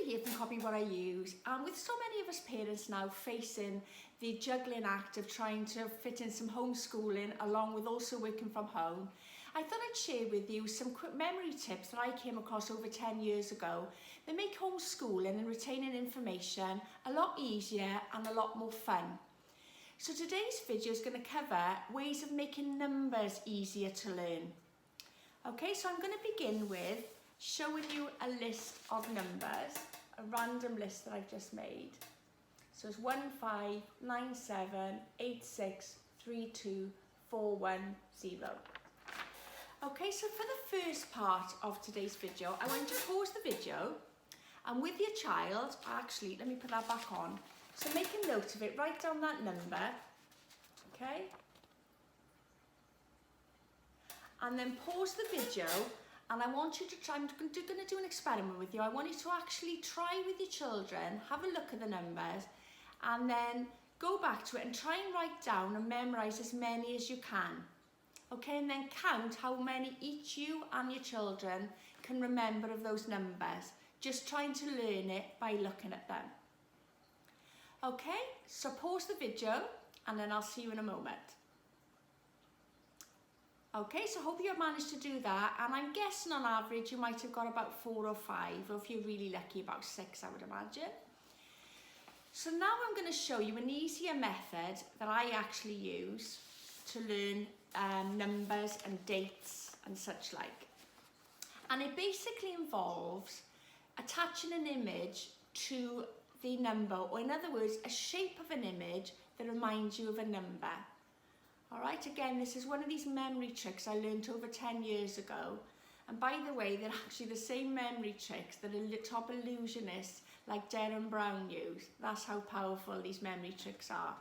here from Copy What I Use, and with so many of us parents now facing the juggling act of trying to fit in some homeschooling along with also working from home, I thought I'd share with you some quick memory tips that I came across over 10 years ago that make homeschooling and retaining information a lot easier and a lot more fun. So today's video is going to cover ways of making numbers easier to learn. Okay, so I'm going to begin with showing you a list of numbers, a random list that I've just made. So it's 159786324110. Okay, so for the first part of today's video, I want you to pause the video and with your child, actually, let me put that back on. So make a note of it, write down that number, okay? And then pause the video and I want you to try, I'm going to do an experiment with you. I want you to actually try with your children, have a look at the numbers and then go back to it and try and write down and memorise as many as you can. Okay, and then count how many each you and your children can remember of those numbers. Just trying to learn it by looking at them. Okay, so pause the video and then I'll see you in a moment. Okay, so I hope you've managed to do that, and I'm guessing on average you might have got about 4 or 5, or if you're really lucky about 6, I would imagine. So now I'm going to show you an easier method that I actually use to learn numbers and dates and such like. And it basically involves attaching an image to the number, or in other words, a shape of an image that reminds you of a number. All right, again, this is one of these memory tricks I learned over 10 years ago. And by the way, they're actually the same memory tricks that top illusionists like Derren Brown use. That's how powerful these memory tricks are.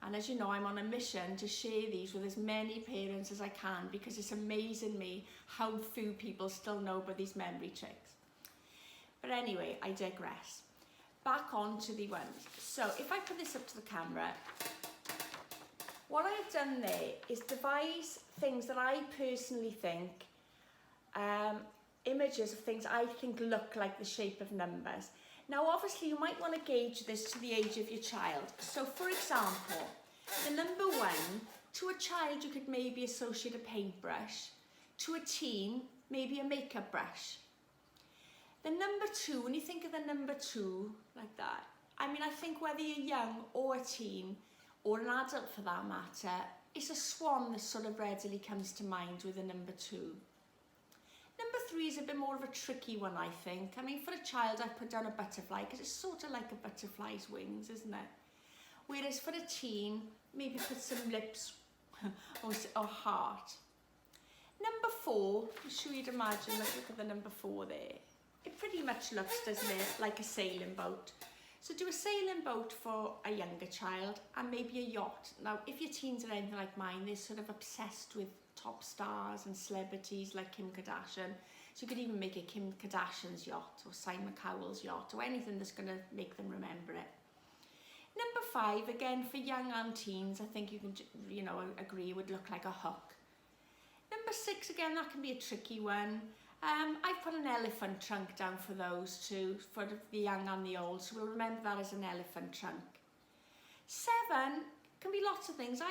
And as you know, I'm on a mission to share these with as many parents as I can because it's amazing me how few people still know about these memory tricks. But anyway, I digress. Back on to the ones. So if I put this up to the camera, what I've done there is devise things that I personally think, images of things I think look like the shape of numbers. Now obviously you might want to gauge this to the age of your child. So for example, the number 1, to a child you could maybe associate a paintbrush, to a teen maybe a makeup brush. The number 2, when you think of the number 2 like that, I mean I think whether you're young or a teen, or an adult for that matter, it's a swan that sort of readily comes to mind with a number 2. Number 3 is a bit more of a tricky one, I think. I mean, for a child, I put down a butterfly because it's sort of like a butterfly's wings, isn't it? Whereas for a teen, maybe put some lips or heart. Number 4, I'm sure you'd imagine, let's look at the number 4 there. It pretty much looks, doesn't it, like a sailing boat. So do a sailing boat for a younger child and maybe a yacht. Now, if your teens are anything like mine, they're sort of obsessed with top stars and celebrities like Kim Kardashian. So you could even make a Kim Kardashian's yacht or Simon Cowell's yacht or anything that's going to make them remember it. Number 5, again, for young and teens, I think you can, agree would look like a hook. Number 6, again, that can be a tricky one. I've put an elephant trunk down for those two, for the young and the old, so we'll remember that as an elephant trunk. 7 can be lots of things.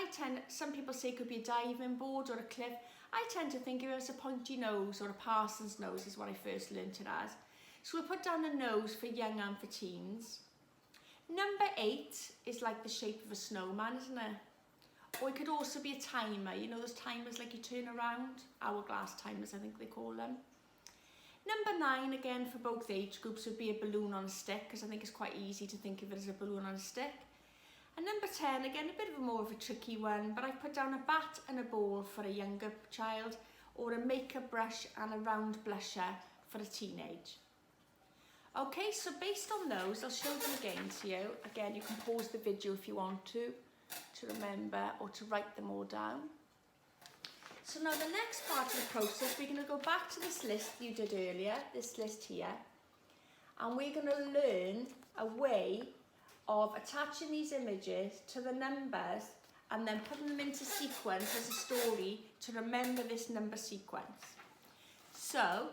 Some people say it could be a diving board or a cliff. I tend to think of it as a pointy nose or a parson's nose is what I first learnt it as. So we'll put down a nose for young and for teens. Number 8 is like the shape of a snowman, isn't it? Or it could also be a timer, you know those timers like you turn around? Hourglass timers, I think they call them. Number 9, again, for both age groups would be a balloon on a stick, because I think it's quite easy to think of it as a balloon on a stick. And number 10, again, a bit of more of a tricky one, but I've put down a bat and a ball for a younger child, or a makeup brush and a round blusher for a teenage. Okay, so based on those, I'll show them again to you. Again, you can pause the video if you want to remember or to write them all down. So now the next part of the process, we're going to go back to this list you did earlier, this list here, and we're going to learn a way of attaching these images to the numbers and then putting them into sequence as a story to remember this number sequence. So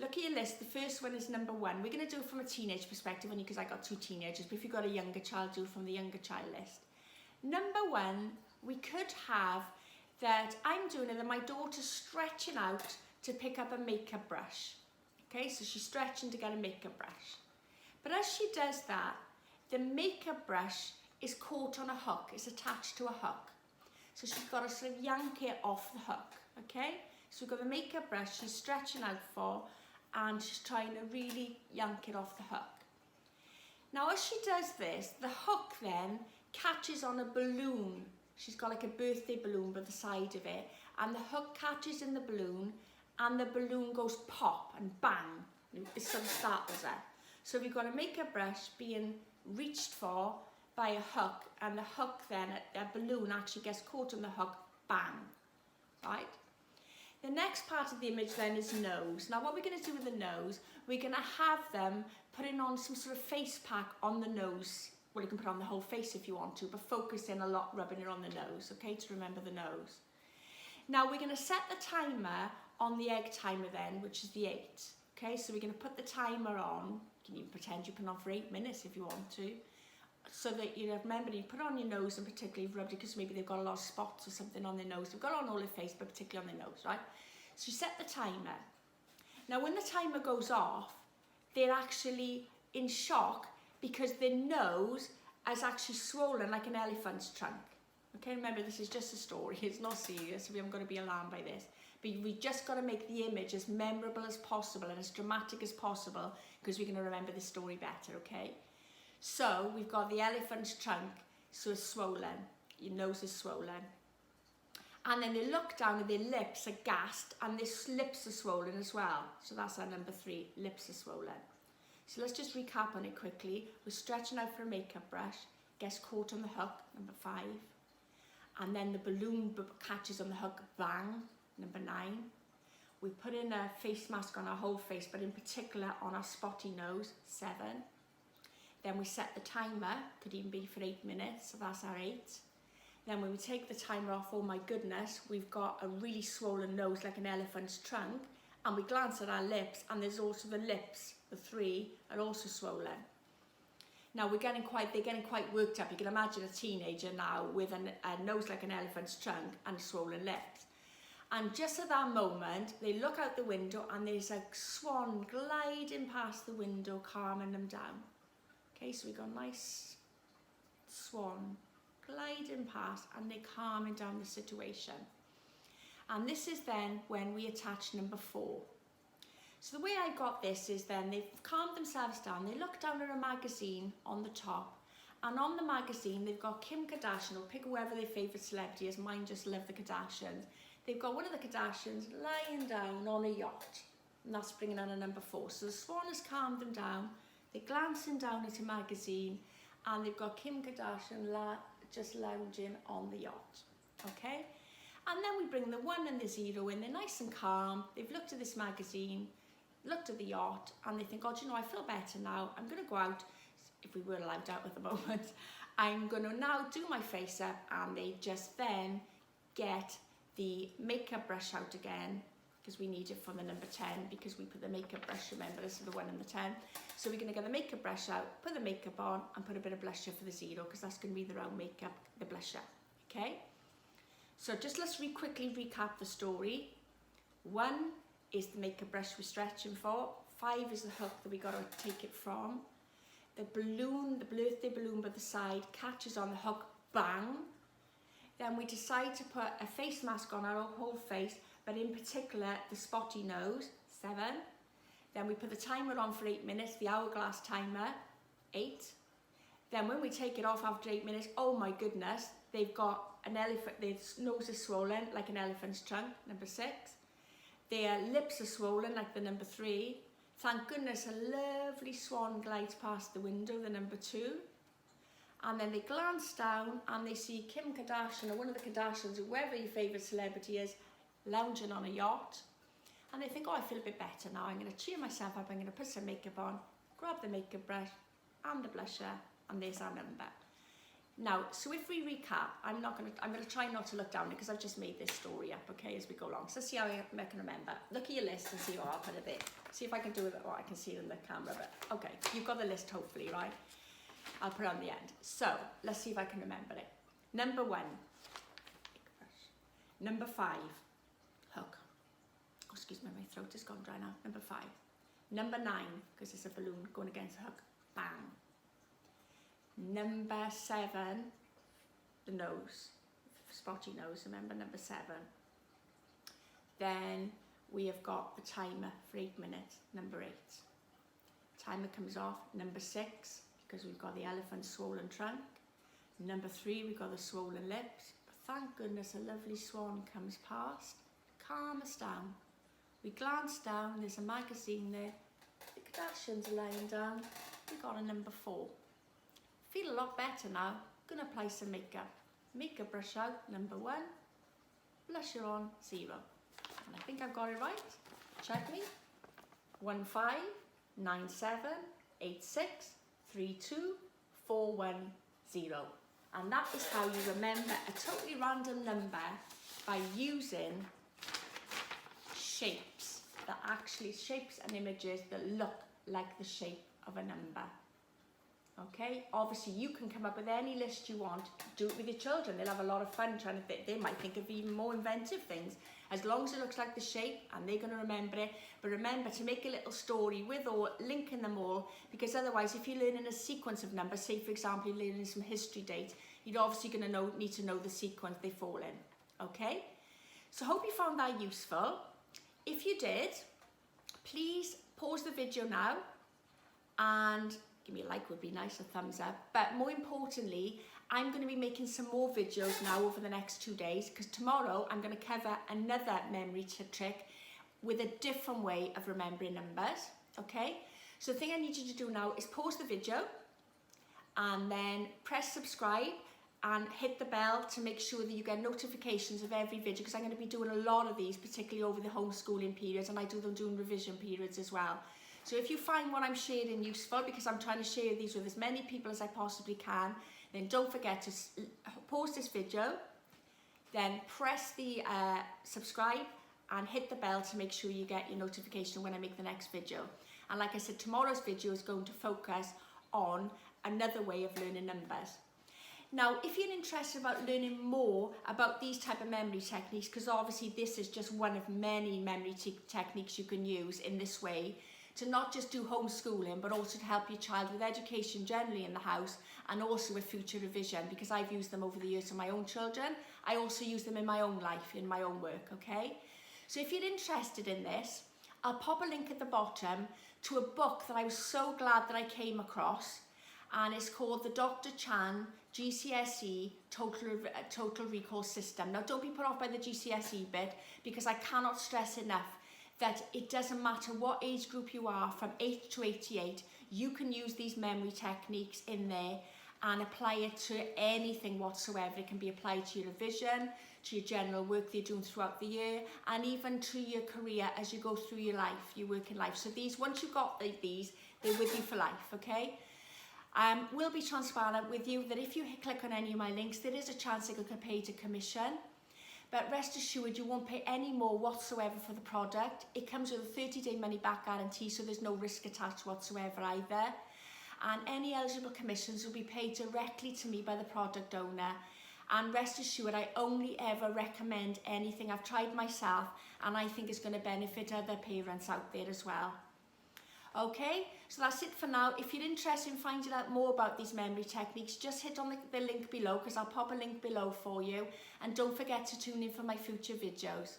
look at your list. The first one is number 1. We're going to do it from a teenage perspective, only because I got 2 teenagers, but if you've got a younger child, do it from the younger child list. Number 1, we could have that I'm doing it, and my daughter's stretching out to pick up a makeup brush. Okay, so she's stretching to get a makeup brush. But as she does that, the makeup brush is caught on a hook, it's attached to a hook. So she's got to sort of yank it off the hook, okay? So we've got the makeup brush she's stretching out for, and she's trying to really yank it off the hook. Now as she does this, the hook then catches on a balloon. She's got like a birthday balloon by the side of it, and the hook catches in the balloon, and the balloon goes pop and bang. It sort of startles her. So we've got a makeup brush being reached for by a hook, and the hook then, a balloon actually gets caught on the hook, bang, right? The next part of the image then is nose. Now what we're going to do with the nose, we're going to have them putting on some sort of face pack on the nose. Well, you can put on the whole face if you want to, but focus in a lot, rubbing it on the nose, okay, to remember the nose. Now we're going to set the timer on the egg timer then, which is the 8. Okay, so we're going to put the timer on. You can even pretend you put it on for 8 minutes if you want to. So that you remember, you put it on your nose, and particularly you've rubbed it because maybe they've got a lot of spots or something on their nose. They've got it on all their face, but particularly on their nose, right? So you set the timer. Now when the timer goes off, they're actually in shock because their nose is actually swollen like an elephant's trunk. Okay, remember this is just a story, it's not serious, so we haven't got to be alarmed by this. But we just got to make the image as memorable as possible and as dramatic as possible, because we're going to remember the story better, okay? So we've got the elephant's trunk, so it's swollen, your nose is swollen. And then they look down and their lips are gassed, and their lips are swollen as well. So that's our number 3, lips are swollen. So let's just recap on it quickly. We're stretching out for a makeup brush, gets caught on the hook, number 5. And then the balloon catches on the hook, bang, number 9. We put in a face mask on our whole face, but in particular on our spotty nose, 7. Then we set the timer, could even be for 8 minutes, so that's our 8. Then when we take the timer off, oh my goodness, we've got a really swollen nose like an elephant's trunk, and we glance at our lips, and there's also the lips, the 3, are also swollen. Now they're getting quite worked up. You can imagine a teenager now with a nose like an elephant's trunk and swollen lips. And just at that moment, they look out the window, and there's a swan gliding past the window, calming them down. Okay, so we've got a nice swan gliding past, and they're calming down the situation. And this is then when we attach number 4. So the way I got this is then they've calmed themselves down, they look down at a magazine on the top, and on the magazine they've got Kim Kardashian, or pick whoever their favourite celebrity is. Mine just love the Kardashians. They've got one of the Kardashians lying down on a yacht, and that's bringing on a number 4. So the swan has calmed them down, they're glancing down at a magazine, and they've got Kim Kardashian just lounging on the yacht, okay? And then we bring the 1 and the 0 in, they're nice and calm, they've looked at this magazine, looked at the yacht, and they think, oh, do you know, I feel better now, I'm going to go out, if we were allowed out at the moment, I'm going to now do my face up, and they just then get the makeup brush out again, because we need it for the number 10, because we put the makeup brush, remember this is the 1 and the 10, so we're going to get the makeup brush out, put the makeup on, and put a bit of blusher for the 0, because that's going to be the round makeup, the blusher, okay? So just let's quickly recap the story. 1 is the makeup brush we're stretching for. 5 is the hook that we got to take it from. The balloon, the birthday balloon by the side, catches on the hook, bang. Then we decide to put a face mask on our whole face, but in particular the spotty nose, 7. Then we put the timer on for 8 minutes, the hourglass timer, 8. Then when we take it off after 8 minutes, oh my goodness, they've got an elephant, their nose is swollen like an elephant's trunk, number 6. Their lips are swollen like the number 3. Thank goodness a lovely swan glides past the window, the number 2. And then they glance down and they see Kim Kardashian, or one of the Kardashians, whoever your favourite celebrity is, lounging on a yacht. And they think, oh, I feel a bit better now, I'm going to cheer myself up, I'm going to put some makeup on, grab the makeup brush and the blusher, and there's our number. Now, so if we recap, I'm gonna try not to look down it because I've just made this story up, okay, as we go along. So see how I can remember. Look at your list and see what I'll put it there. See if I can do it, or I can see it in the camera, but okay, you've got the list hopefully, right? I'll put it on the end. So let's see if I can remember it. Number 1. Number 5, hook. Oh, excuse me, my throat has gone dry now. Number 5. Number 9, because it's a balloon going against the hook, bang. Number 7, the nose, spotty nose, remember number 7. Then we have got the timer for 8 minutes, number 8. Timer comes off, number 6, because we've got the elephant's swollen trunk. Number 3, we've got the swollen lips. But thank goodness a lovely swan comes past, calm us down. We glance down, there's a magazine there, the Kardashians are lying down. We've got a number 4. Feel a lot better now. Gonna apply some makeup. Makeup brush out, number 1. Blusher on, 0. And I think I've got it right. Check me. 1 5 9 7 8 6 3 2 4 1 0. And that is how you remember a totally random number by using shapes that actually shapes and images that look like the shape of a number. Okay, obviously you can come up with any list you want, do it with your children, they'll have a lot of fun trying to think, they might think of even more inventive things, as long as it looks like the shape and they're going to remember it. But remember to make a little story with or linking them all, because otherwise if you're learning a sequence of numbers, say for example you're learning some history dates, you're obviously going to need to know the sequence they fall in. Okay, so hope you found that useful. If you did, please pause the video now and give me a like, would be nice, a thumbs up. But more importantly, I'm going to be making some more videos now over the next 2 days, because tomorrow I'm going to cover another memory trick with a different way of remembering numbers. Okay, so the thing I need you to do now is pause the video and then press subscribe and hit the bell to make sure that you get notifications of every video, because I'm going to be doing a lot of these, particularly over the homeschooling periods, and I do them during revision periods as well. So if you find what I'm sharing useful, because I'm trying to share these with as many people as I possibly can, then don't forget to pause this video, then press the subscribe and hit the bell to make sure you get your notification when I make the next video. And like I said, tomorrow's video is going to focus on another way of learning numbers. Now, if you're interested about learning more about these type of memory techniques, because obviously this is just one of many memory techniques you can use in this way, to not just do homeschooling, but also to help your child with education generally in the house, and also with future revision, because I've used them over the years for my own children. I also use them in my own life, in my own work, okay? So if you're interested in this, I'll pop a link at the bottom to a book that I was so glad that I came across, and it's called the Dr. Chan GCSE Total Recall System. Now, don't be put off by the GCSE bit, because I cannot stress enough that it doesn't matter what age group you are, from 8 to 88, you can use these memory techniques in there and apply it to anything whatsoever. It can be applied to your revision, to your general work that you're doing throughout the year, and even to your career as you go through your life, your working life. So these, once you've got these, they're with you for life, okay? We'll be transparent with you that if you click on any of my links, there is a chance it could get paid a commission. But rest assured, you won't pay any more whatsoever for the product. It comes with a 30-day money-back guarantee, so there's no risk attached whatsoever either. And any eligible commissions will be paid directly to me by the product owner. And rest assured, I only ever recommend anything I've tried myself and I think is going to benefit other parents out there as well. Okay, so that's it for now. If you're interested in finding out more about these memory techniques, just hit on the link below, because I'll pop a link below for you. And don't forget to tune in for my future videos.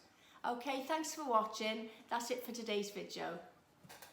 Okay, thanks for watching. That's it for today's video.